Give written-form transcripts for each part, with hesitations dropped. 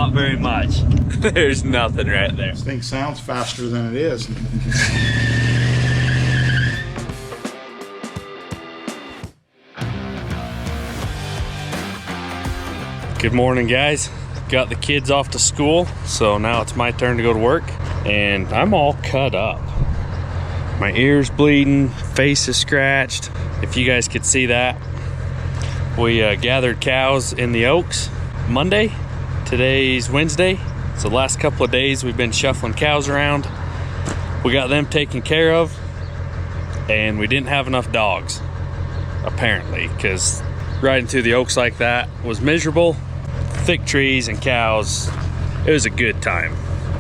Not very much. There's nothing right there. This thing sounds faster than it is. Good morning, guys. Got the kids off to school, so now it's my turn to go to work, and I'm all cut up. My ear's bleeding, face is scratched. If you guys could see that. We gathered cows in the Oaks Monday. Today's Wednesday. So the last couple of days we've been shuffling cows around. We got them taken care of, and we didn't have enough dogs, apparently, because riding through the Oaks like that was miserable. Thick trees and cows. It was a good time,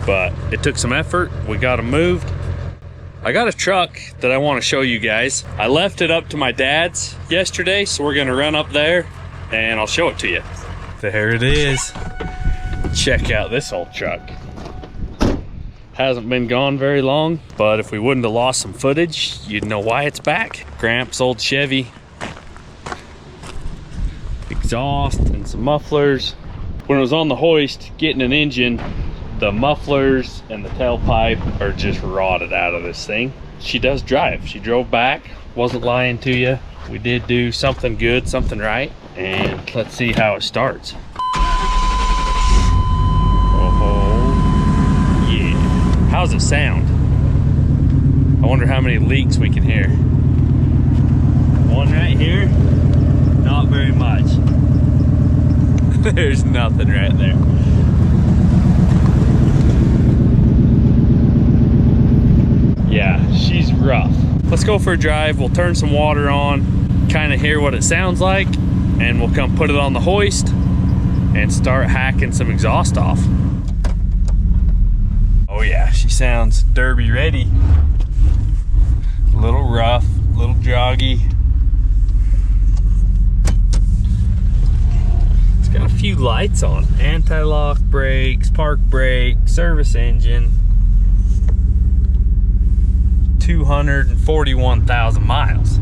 but it took some effort. We got them moved. I got a truck that I want to show you guys. I left it up to my dad's yesterday, so we're gonna run up there and I'll show it to you. There it is. Check out this old truck. Hasn't been gone very long, but if we wouldn't have lost some footage, you'd know why it's back. Gramps' old Chevy. Exhaust and some mufflers. When it was on the hoist, getting an engine, the mufflers and the tailpipe are just rotted out of this thing. She does drive. She drove back, wasn't lying to you. We did do something good, something right, and let's see how it starts. Oh, yeah. How's it sound? I wonder how many leaks we can hear. One right here, not very much. There's nothing right there. Yeah, she's rough. Let's go for a drive. We'll turn some water on, kind of hear what it sounds like, and we'll come put it on the hoist and start hacking some exhaust off. Oh yeah, she sounds derby ready. A little rough, a little joggy. It's got a few lights on. Anti-lock brakes, park brake, service engine. 241,000 miles.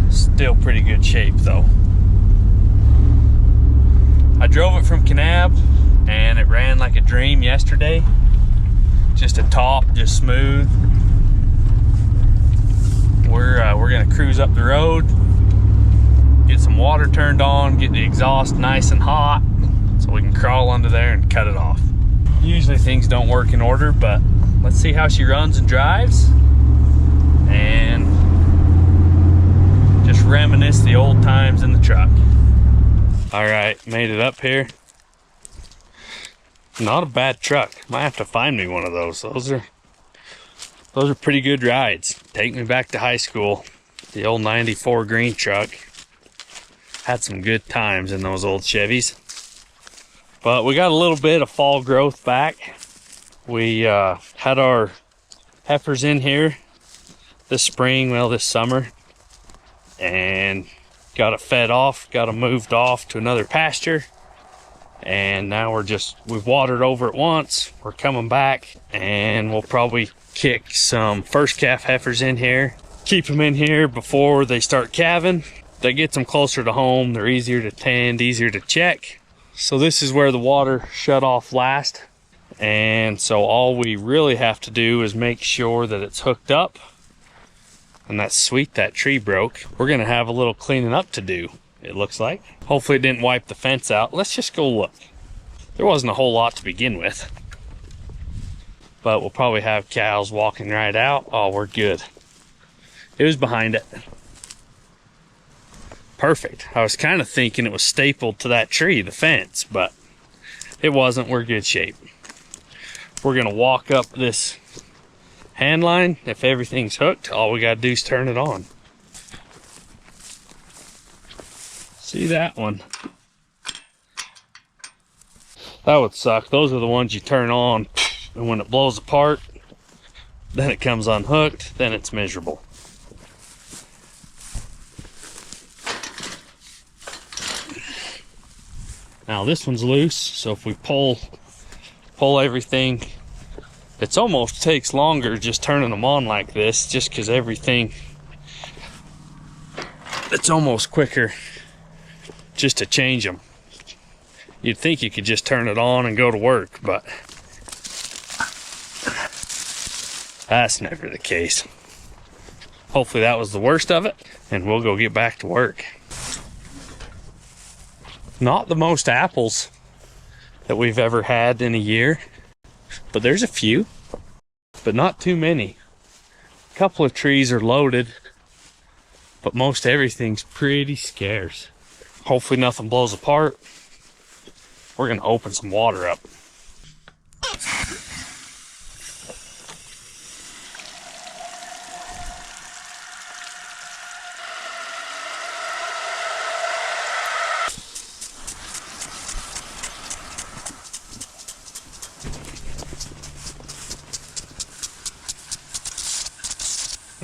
Still pretty good shape though. I drove it from Kanab and it ran like a dream yesterday. Just a top, just smooth. We're gonna cruise up the road, get some water turned on, get the exhaust nice and hot so we can crawl under there and cut it off. Usually things don't work in order, but let's see how she runs and drives and just reminisce the old times in the truck. All right, made it up here. Not a bad truck. Might have to find me one of those. Those are pretty good rides. Take me back to high school. The old 94 green truck. Had some good times in those old Chevys. But we got a little bit of fall growth back. We had our heifers in here this spring, well, this summer, and got it fed off, got them moved off to another pasture, and now we've watered over it once. We're coming back, and we'll probably kick some first calf heifers in here, keep them in here before they start calving. That gets them closer to home. They're easier to tend, easier to check. So this is where the water shut off last, and so all we really have to do is make sure that it's hooked up. And that's sweet, that tree broke. We're gonna have a little cleaning up to do, it looks like. Hopefully it didn't wipe the fence out. Let's just go look. There wasn't a whole lot to begin with, but we'll probably have cows walking right out. Oh, we're good. It was behind it. Perfect. I was kind of thinking it was stapled to that tree, the fence, but it wasn't. We're good shape. We're gonna walk up this hand line. If everything's hooked, all we gotta do is turn it on. See that one? That would suck. Those are the ones you turn on, and when it blows apart, then it comes unhooked, then it's miserable. Now this one's loose, so if we pull everything, it almost takes longer just turning them on like this, just because everything, it's almost quicker just to change them. You'd think you could just turn it on and go to work, but that's never the case. Hopefully that was the worst of it, and we'll go get back to work. Not the most apples that we've ever had in a year, but there's a few, but not too many. A couple of trees are loaded, but most everything's pretty scarce. Hopefully nothing blows apart. We're gonna open some water up.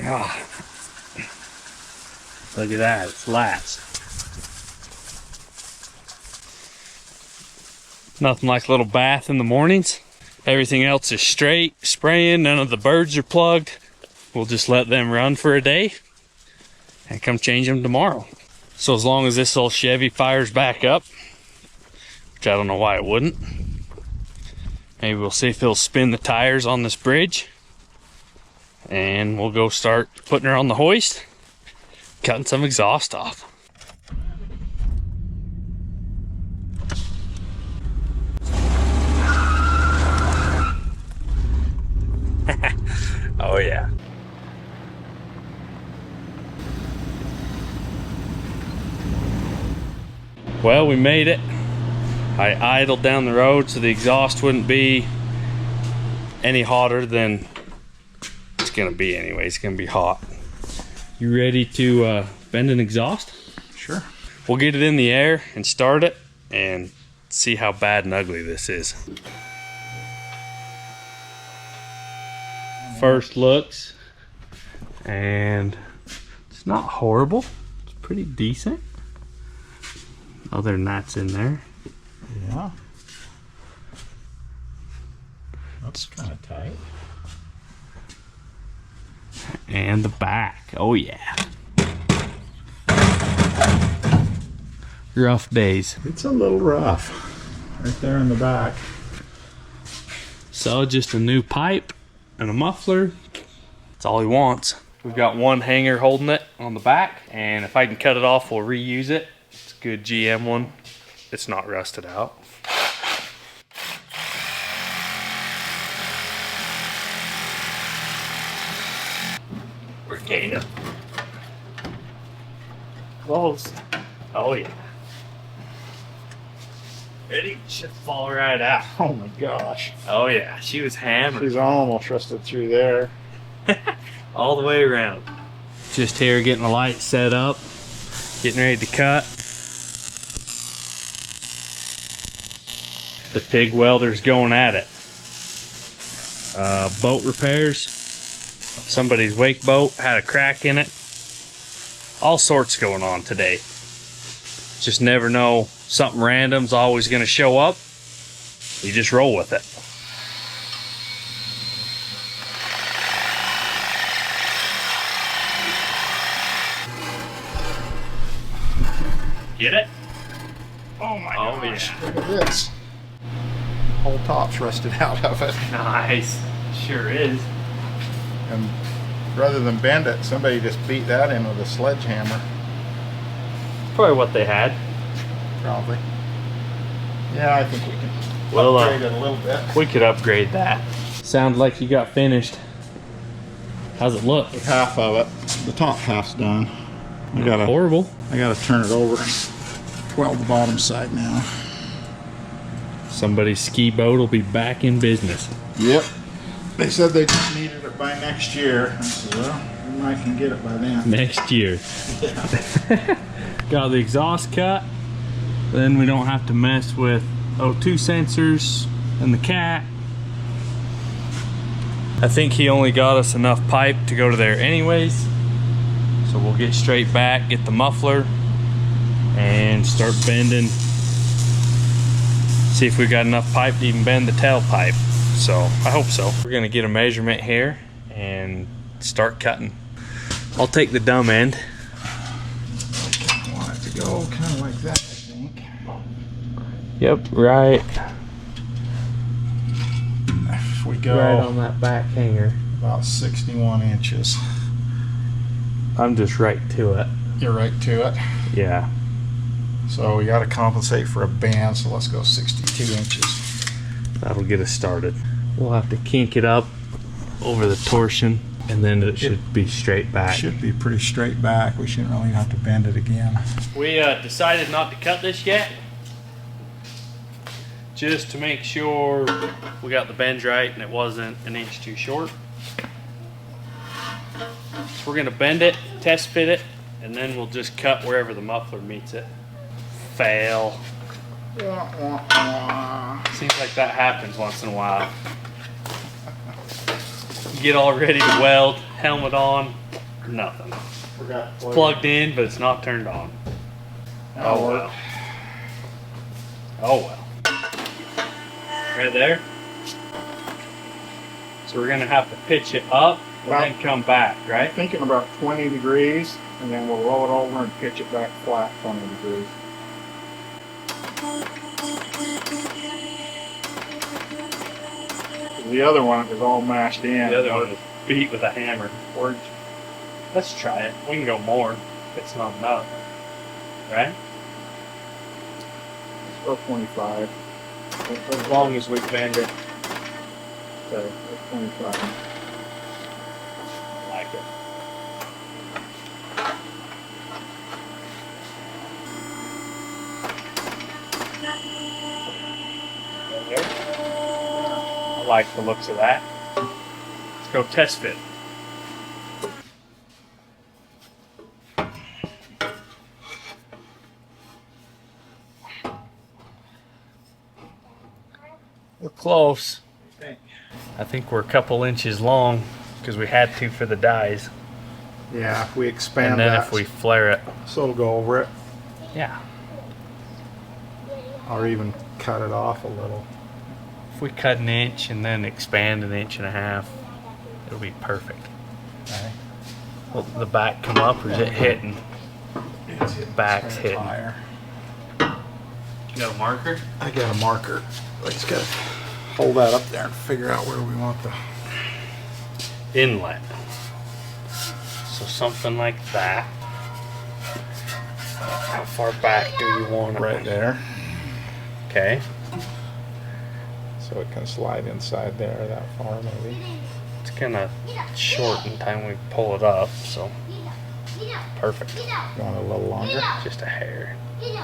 Ah, look at that, it's lats. Nothing like a little bath in the mornings. Everything else is straight, spraying, none of the birds are plugged. We'll just let them run for a day and come change them tomorrow. So as long as this old Chevy fires back up, which I don't know why it wouldn't, maybe we'll see if he'll spin the tires on this bridge, and we'll go start putting her on the hoist, cutting some exhaust off. Oh yeah. Well, we made it. I idled down the road so the exhaust wouldn't be any hotter than it's gonna be anyway. It's gonna be hot. You ready to bend an exhaust? Sure. We'll get it in the air and start it and see how bad and ugly this is. First looks, and it's not horrible. It's pretty decent. Other nuts in there. Yeah. That's kind of tight. And the back. Oh yeah. Rough days. It's a little rough. Right there in the back. So just a new pipe and a muffler. That's all he wants. We've got one hanger holding it on the back, and if I can cut it off, we'll reuse it. It's a good GM one. It's not rusted out. We're gaining. Close. Oh yeah. Ready? Should fall right out. Oh my gosh. Oh yeah, she was hammered. She's almost rusted through there. All the way around. Just here getting the light set up, getting ready to cut. The pig welder's going at it. Boat repairs. Somebody's wake boat had a crack in it. All sorts going on today. Just never know. Something random's always going to show up. You just roll with it. Get it? Oh my gosh. gosh. Look at this. Whole top's rusted out of it. Nice. Sure is. And rather than bend it, somebody just beat that in with a sledgehammer. Probably what they had. Probably. Yeah, I think we can Well, upgrade it a little bit. We could upgrade that. Sounds like you got finished. How's it look? Half of it. The top half's done. I gotta Horrible. turn it over. Weld the bottom side now. Somebody's ski boat will be back in business. Yep. They said they just needed it by next year. I said, well, we might can get it by then. Next year. Yeah. Got the exhaust cut. Then we don't have to mess with O2 sensors and the cat. I think he only got us enough pipe to go to there anyways. So we'll get straight back, get the muffler, and start bending. See if we got enough pipe to even bend the tailpipe. So I hope so. We're gonna get a measurement here and start cutting. I'll take the dumb end. I want it to go kind of like that, I think. Yep, right. If we go Right on that back hanger. about 61 inches. I'm just right to it. You're right to it. Yeah. So we got to compensate for a band, so let's go 62 inches. That'll get us started. We'll have to kink it up over the torsion, and then it should be straight back. Should be pretty straight back. We shouldn't really have to bend it again. We decided not to cut this yet, just to make sure we got the bends right and it wasn't an inch too short. So we're gonna bend it, test fit it, and then we'll just cut wherever the muffler meets it. Fail. Seems like that happens once in a while. Get all ready to weld, helmet on, nothing. It's plugged in, but it's not turned on. Oh well. Oh well. Right there. So we're gonna have to pitch it up and then come back, right? I'm thinking about 20 degrees, and then we'll roll it over and pitch it back flat 20 degrees. The other one is all mashed in. The other one is beat with a hammer. Let's try it. We can go more if it's not enough. Right? Let's go 25. As long as we bend it. Okay, that's 25. I like it. There. I like the looks of that. Let's go test fit. We're close. I think we're a couple inches long because we had to for the dies. Yeah, if we expand And then that, if we flare it. so it'll go over it, Yeah. or even cut it off a little. If we cut an inch and then expand an inch and a half, it'll be perfect. Okay. Will the back come up or is it hitting? It's hitting Back's straight hitting. higher. You got a marker? I got a marker. I just gotta hold that up there and figure out where we want the Inlet. So something like that. How far back do you want it? right there, Okay. so it can slide inside there that far maybe. It's gonna shorten time we pull it up, so perfect. You want it a little longer? Just a hair.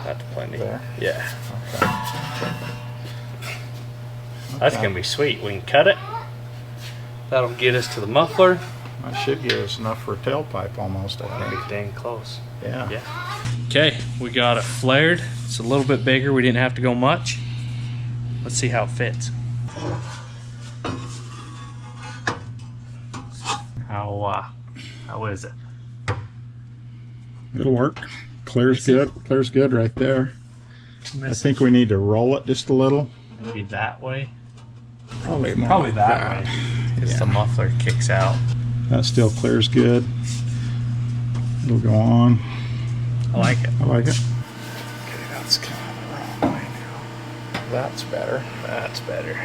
That's plenty. There? Yeah. Okay. That's gonna be sweet. We can cut it. That'll get us to the muffler. That should give us enough for a tailpipe almost, I That'll be think. dang close. Yeah. Yeah. Okay, we got it flared. It's a little bit bigger. We didn't have to go much. Let's see how it fits. How is it? It'll work. Clear's good. Clear's good right there. I think we need to roll it just a little. Maybe that way. Probably more Probably like that way. Because Yeah. the muffler kicks out. That still clears good. It'll go on. I like it. I like it. Okay, that's kind of the wrong way now. That's better. That's better.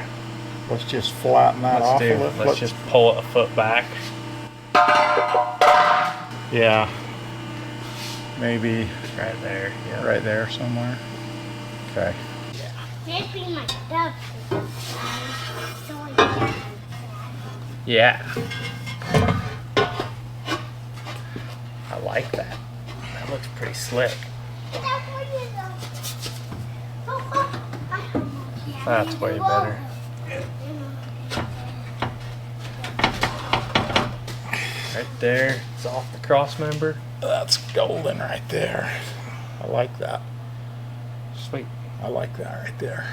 Let's just flatten that off a little. Let's just pull it a foot back. Yeah. Maybe Right there. Yeah. right there somewhere. Okay. Maybe my dog. Yeah. I like that. That looks pretty slick. That's way better. Right there. It's off the cross member. That's golden right there. I like that. Sweet. I like that right there.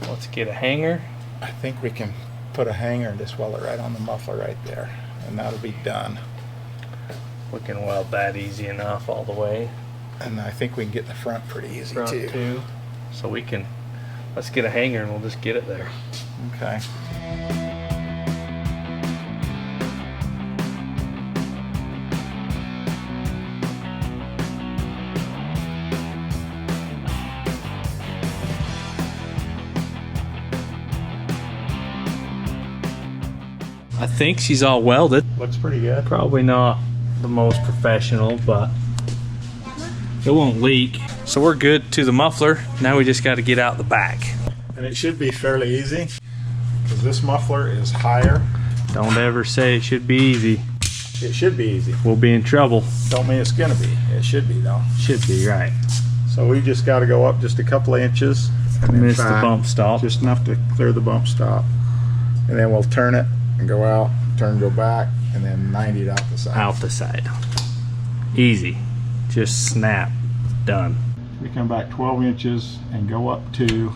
Let's get a hanger. I think we can put a hanger and just weld it right on the muffler right there, and that'll be done. We can weld that easy enough all the way. And I think we can get the front pretty easy Front too. too. So we can, let's get a hanger and we'll just get it there. Okay. I think she's all welded. Looks pretty good. Probably not the most professional, but it won't leak. So we're good to the muffler. Now we just got to get out the back. And it should be fairly easy because this muffler is higher. Don't ever say it should be easy. It should be easy. We'll be in trouble. Don't mean it's gonna be. It should be though. Should be, right. So we just got to go up just a couple of inches. And then Miss the back, bump stop. just enough to clear the bump stop. And then we'll turn it and go out, turn, go back, and then 90 it out the side. Out the side. Easy. Just snap. Done. We come back 12 inches and go up 2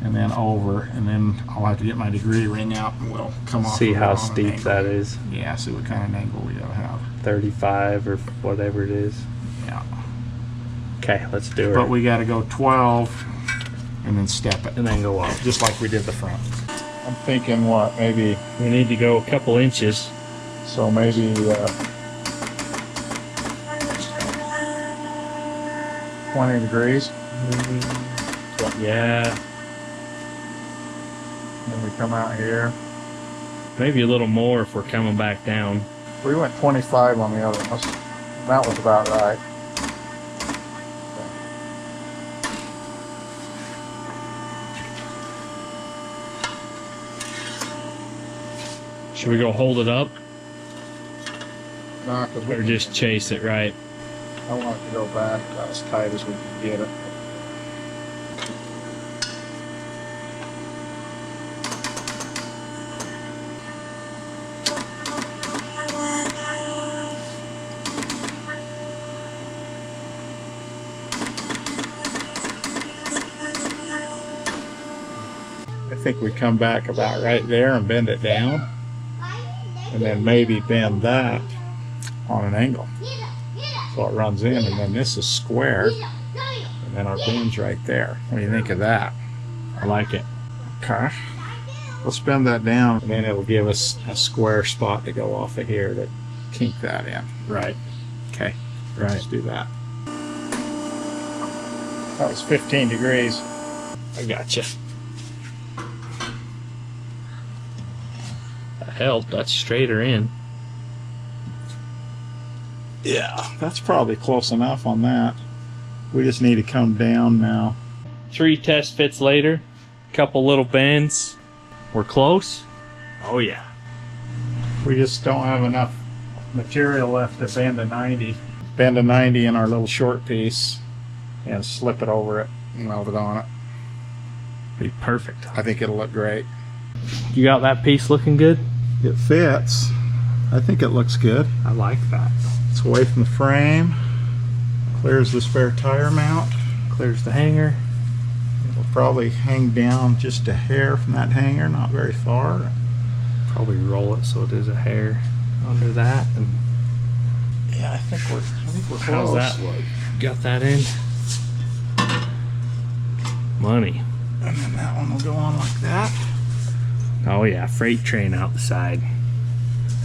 and then over, and then I'll have to get my degree ring out and we'll come off. See of it how on an steep angle. that is. Yeah, see what kind of angle we gotta have. 35 or whatever it is. Yeah. Okay, let's do it. But we gotta go 12 and then step it. And then go up. Just like we did the front. I'm thinking what, maybe, We need to go a couple inches. so maybe 20 degrees. Yeah, Then we come out here. maybe a little more if we're coming back down. We went 25 on the other one. That was about right. Should we go hold it up Nah, 'cause or just chase it right? I want it to go back about as tight as we can get it. I think we come back about right there and bend it down, and then maybe bend that on an angle so it runs in, and then this is square, and then our bend's right there. What do you think of that? I like it. Okay, let's bend that down, and then it'll give us a square spot to go off of here to kink that in. Right. Okay, Right. let's do that. That was 15 degrees. I gotcha. That helped. That's straighter in. Yeah, that's probably close enough on that. We just need to come down now. 3 test fits later. Couple little bends. We're close. Oh yeah. We just don't have enough material left to bend a 90. Bend a 90 in our little short piece and slip it over it and weld it on it. Be perfect. I think it'll look great. You got that piece looking good? It fits. I think it looks good. I like that. It's away from the frame. Clears the spare tire mount. Clears the hanger. It'll probably hang down just a hair from that hanger, not very far. Probably roll it so it is a hair under that. And Yeah, I think we're close. how's that look? Got that in? Money. And then that one will go on like that. Oh yeah, freight train out the side.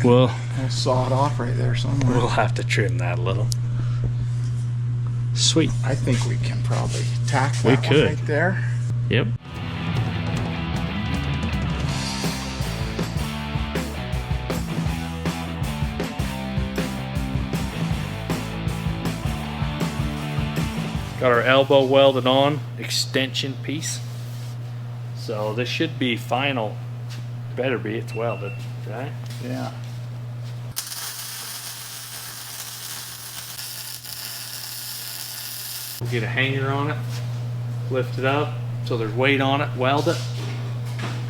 Well, We'll saw it off right there somewhere. we'll have to trim that a little. Sweet. I think we can probably tack that We one could. right there. Yep. Got our elbow welded on, extension piece. So this should be final. Better be, it's welded, right? Yeah. We'll get a hanger on it, lift it up so there's weight on it, weld it,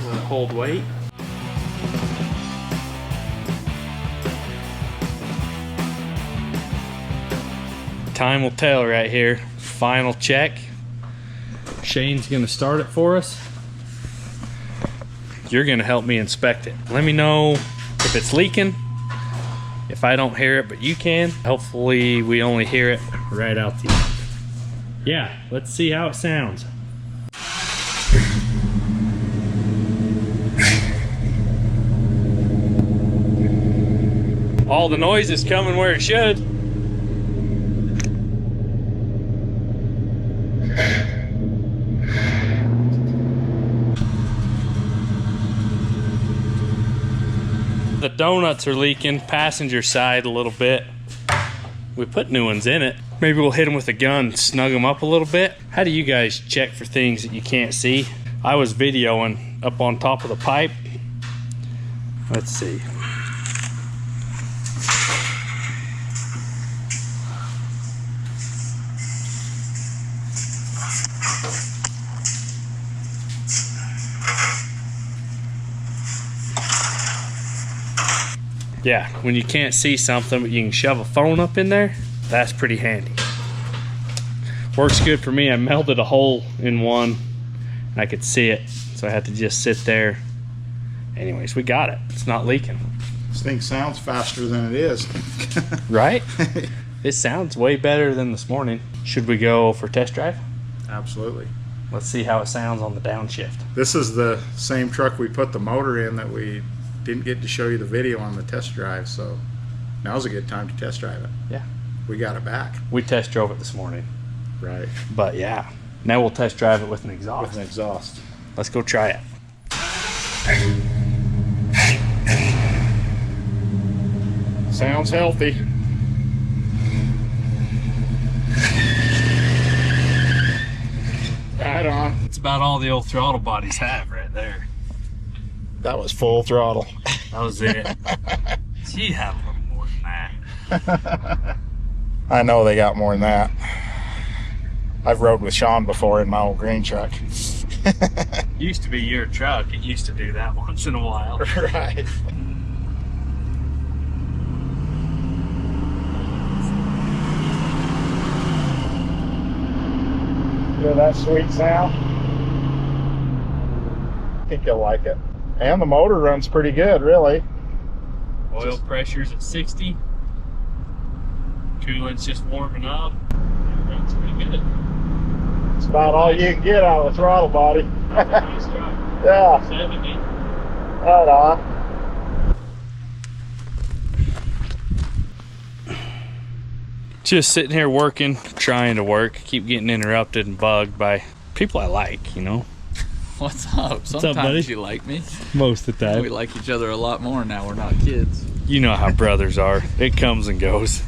let it hold weight. Time will tell right here. Final check. Shane's gonna start it for us. You're gonna help me inspect it. Let me know if it's leaking, if I don't hear it, but you can. Hopefully we only hear it right out the end. Yeah, let's see how it sounds. All the noise is coming where it should. The donuts are leaking, passenger side a little bit. We put new ones in it. Maybe we'll hit them with a gun, snug them up a little bit. How do you guys check for things that you can't see? I was videoing up on top of the pipe. Let's see. Yeah, when you can't see something, but you can shove a phone up in there, that's pretty handy. Works good for me. I melted a hole in one, and I could see it, so I had to just sit there. Anyways, we got it. It's not leaking. This thing sounds faster than it is. Right? It sounds way better than this morning. Should we go for test drive? Absolutely. Let's see how it sounds on the downshift. This is the same truck we put the motor in that we didn't get to show you the video on the test drive, so now's a good time to test drive it. Yeah. We got it back. We test drove it this morning. Right. But yeah, now we'll test drive it with an exhaust. With an exhaust. Let's go try it. Sounds healthy. Right on. It's about all the old throttle bodies have right there. That was full throttle. That was it. She had a little more than that. I know they got more than that. I've rode with Sean before in my old green truck. Used to be your truck. It used to do that once in a while. Right. Hear that sweet sound? I think you'll like it. And the motor runs pretty good, really. Oil pressure's at 60. Coolant's just warming up. It runs pretty good. It's about all you can get out of the throttle body. Nice truck. Yeah. 70. Right on. Just sitting here working, trying to work. Keep getting interrupted and bugged by people I like, you know? What's up? Sometimes buddy? you like me. Most of the time. We like each other a lot more now we're not kids. You know how brothers are. It comes and goes.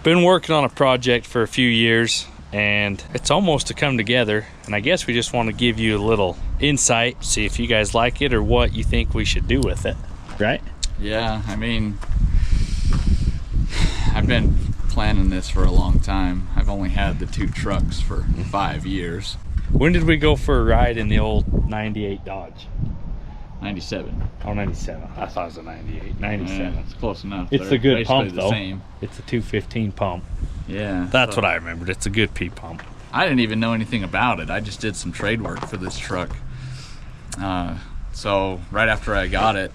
Been working on a project for a few years, and it's almost to come together. And I guess we just want to give you a little insight, see if you guys like it or what you think we should do with it. Right? Yeah, I mean, I've been planning this for a long time. I've only had the two trucks for 5 years. When did we go for a ride in the old 98 Dodge? 97. Oh, 97. I thought it was a 98. 97. Yeah, it's close enough. It's They're a good basically pump, the though. Same. It's a 215 pump. Yeah. That's what I remembered. It's a good P pump. I didn't even know anything about it. I just did some trade work for this truck. So right after I got it,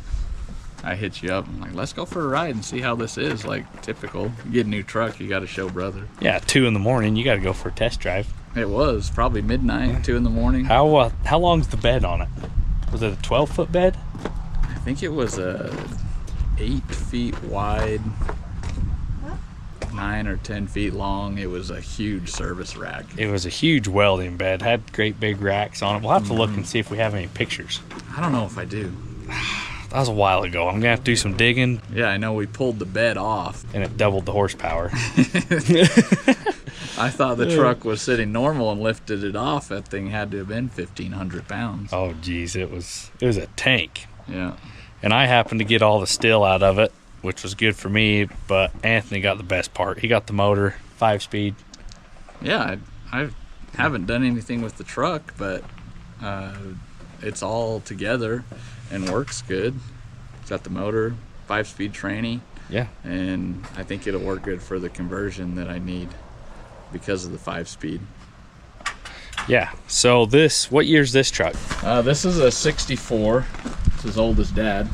I hit you up. I'm like, let's go for a ride and see how this is. Like, typical. You get a new truck, you got to show brother. Yeah, 2 in the morning. You got to go for a test drive. It was probably midnight, 2 in the morning. How long's the bed on it? Was it a 12-foot bed? I think it was a 8 feet wide, 9 or 10 feet long. It was a huge service rack. It was a huge welding bed. Had great big racks on it. We'll have to look and see if we have any pictures. I don't know if I do. That was a while ago. I'm gonna have to do some digging. Yeah, I know we pulled the bed off. And it doubled the horsepower. I thought the truck was sitting normal and lifted it off. That thing had to have been 1,500 pounds. Oh geez, it was a tank. Yeah. And I happened to get all the still out of it, which was good for me, but Anthony got the best part. He got the motor, 5-speed. Yeah, I haven't done anything with the truck, but it's all together and works good. It's got the motor, 5-speed tranny. Yeah. And I think it'll work good for the conversion that I need because of the 5-speed. Yeah. So what year's this truck? This is a 64. It's as old as Dad.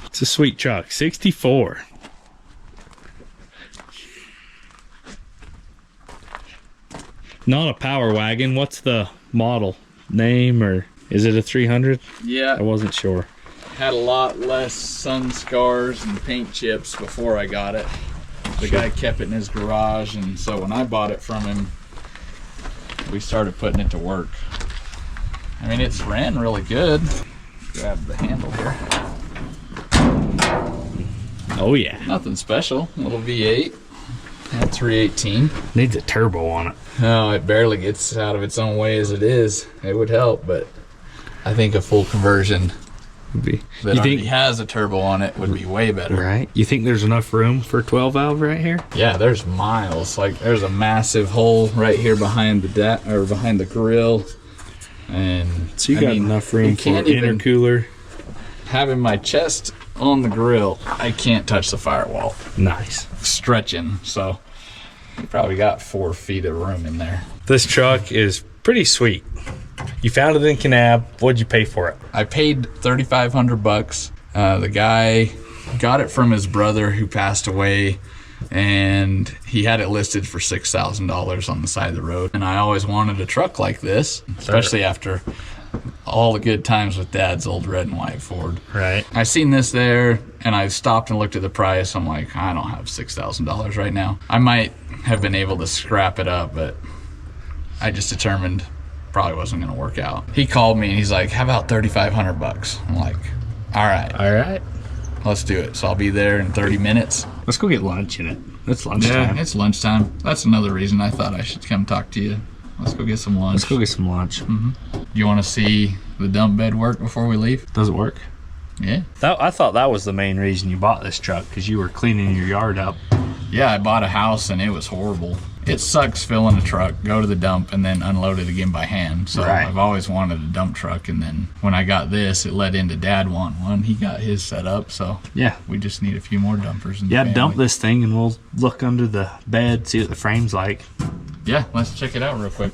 It's a sweet truck, 64. Not a power wagon. What's the model name, or is it a 300? Yeah. I wasn't sure. Had a lot less sun scars and paint chips before I got it. The guy kept it in his garage, and so when I bought it from him, we started putting it to work. I mean, it's ran really good. Grab the handle here. Oh yeah. Nothing special. Little V8 at 318. Needs a turbo on it. No, it barely gets out of its own way as it is. It would help, but I think a full conversion that already has a turbo on it would be way better. Right. You think there's enough room for 12 valve right here? Yeah, there's miles. Like there's a massive hole right here behind the behind the grill, and so you got enough room for intercooler. Having my chest on the grill, I can't touch the firewall. Nice. Stretching, so you probably got 4 feet of room in there. This truck is pretty sweet. You found it in Kanab. What'd you pay for it? I paid $3,500. The guy got it from his brother who passed away, and he had it listed for $6,000 on the side of the road. And I always wanted a truck like this, especially after all the good times with Dad's old red and white Ford. Right. I seen this there, and I stopped and looked at the price. I'm like, I don't have $6,000 right now. I might have been able to scrap it up, but I just determined probably wasn't going to work out. He called me and he's like, how about $3,500? I'm like, all right, let's do it. So I'll be there in 30 minutes. Let's go get lunch in it. It's lunchtime. Yeah, it's lunchtime. That's another reason I thought I should come talk to you. Let's go get some lunch. Let's go get some lunch. Do you want to see the dump bed work before we leave? Does it work? Yeah. I thought that was the main reason you bought this truck, because you were cleaning your yard up. Yeah, I bought a house and it was horrible. It sucks filling a truck, go to the dump, and then unload it again by hand. So Right. I've always wanted a dump truck, and then when I got this, it led into Dad wanting one. He got his set up, so Yeah. we just need a few more dumpers. In the Yeah, family. dump this thing and we'll look under the bed, see what the frame's like. Yeah, let's check it out real quick.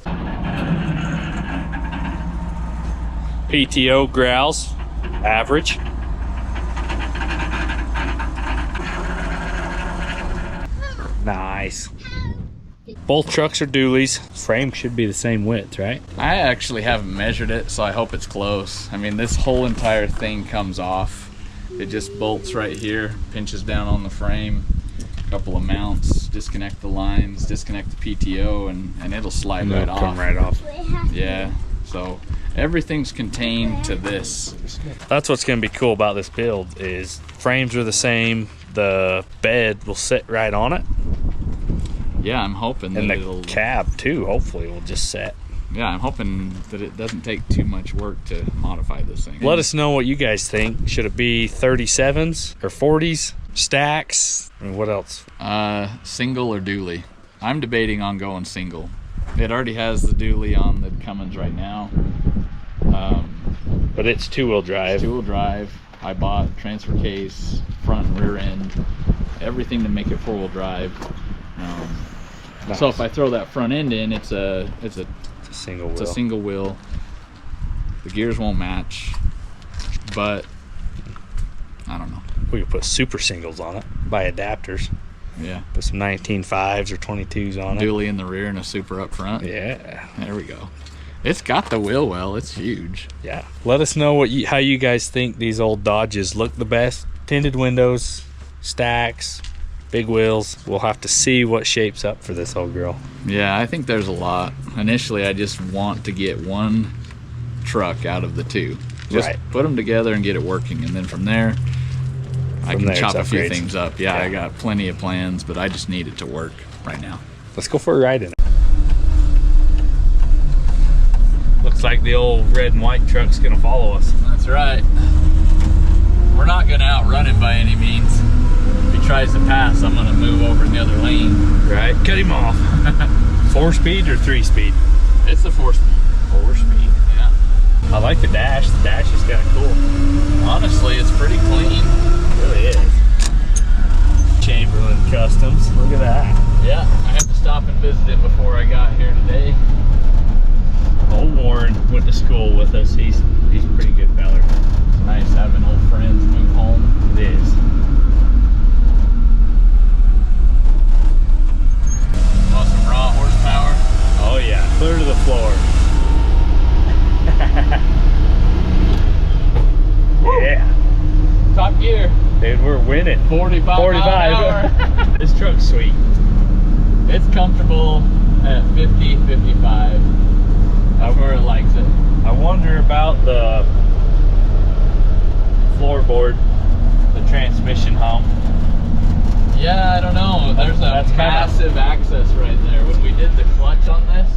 PTO growls, average. Nice. Both trucks are dualies. Frame should be the same width, right? I actually haven't measured it, so I hope it's close. I mean, this whole entire thing comes off. It just bolts right here, pinches down on the frame, a couple of mounts, disconnect the lines, disconnect the PTO, and it'll slide right off. Come right off. Yeah, so everything's contained to this. That's what's going to be cool about this build is frames are the same. The bed will sit right on it. Yeah, I'm hoping that And it'll... the cab too, hopefully, will just set. Yeah, I'm hoping that it doesn't take too much work to modify this thing. Let us know what you guys think. Should it be 37s or 40s? Stacks? I mean, what else? Single or dually. I'm debating on going single. It already has the dually on the Cummins right now. But it's two-wheel drive. Two-wheel drive. I bought transfer case, front and rear end, everything to make it four-wheel drive. Nice. So if I throw that front end in, it's a Single wheel. It's a single wheel. The gears won't match, but I don't know. We could put super singles on it, buy adapters, Yeah. put some 19.5s or 22s on it. Dually in the rear and a super up front. Yeah, There we go. It's got the wheel well. It's huge. yeah. Let us know how you guys think these old Dodges look the best. Tinted windows, stacks, big wheels. We'll have to see what shapes up for this old girl. Yeah, I think there's a lot. Initially, I just want to get one truck out of the two. Just Right. put them together and get it working, and then from there, I From can there, chop a it's few upgrades. things up. Yeah, Yeah. I got plenty of plans, but I just need it to work right now. Let's go for a ride in it. Looks like the old red and white truck's gonna follow us. That's right. We're not going to outrun him by any means. If he tries to pass, I'm going to move over in the other lane. Right, cut him off. 4-speed or 3-speed? It's the 4-speed. 4-speed. Yeah. I like the dash. The dash is kind of cool. Honestly, it's pretty clean. It really is. Chamberlain Customs. Look at that. Yeah, I had to stop and visit it before I got here today. Old Warren went to school with us. He's a pretty good feller. It's nice having old friends move home. It is. Want some raw horsepower? Oh yeah, clear to the floor. Yeah, Top gear. dude, we're winning. 45 45. miles an hour. This truck's sweet. It's comfortable at 50, 55. That's where it likes it. I wonder about the floorboard, the transmission hump. massive access right there. When we did the clutch on this,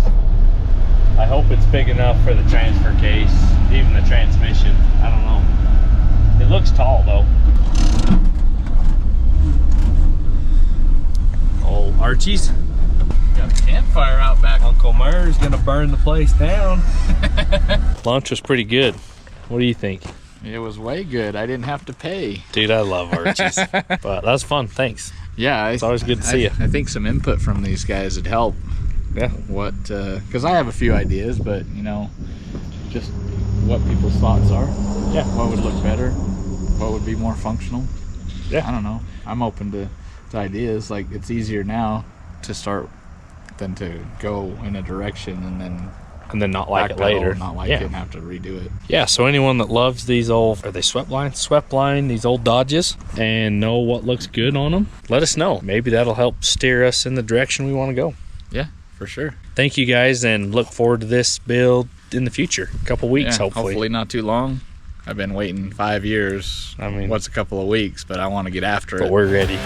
I hope it's big enough for the transfer case, even the transmission. I don't know. It looks tall though. Old Archie's. got a campfire out back. Uncle Murr's gonna burn the place down. Lunch was pretty good. What do you think? It was way good. I didn't have to pay. Dude, I love Archie's. But that was fun. Thanks. Yeah, It's always good to see you. I think some input from these guys would help. Yeah. What? Because I have a few ideas, but you know, just what people's thoughts are. Yeah. What would look better? What would be more functional? Yeah. I don't know. I'm open to ideas. Like, it's easier now to start than to go in a direction and then not like it backpedal, later. not like it and have to redo it. Yeah, so anyone that loves these old, are they swept line, these old Dodges, and know what looks good on them, let us know. Maybe that'll help steer us in the direction we want to go. Yeah, for sure. Thank you guys, and look forward to this build in the future. A couple weeks, Yeah, hopefully. not too long. I've been waiting 5 years. I mean, what's a couple of weeks, but I want to get after it. but we're ready.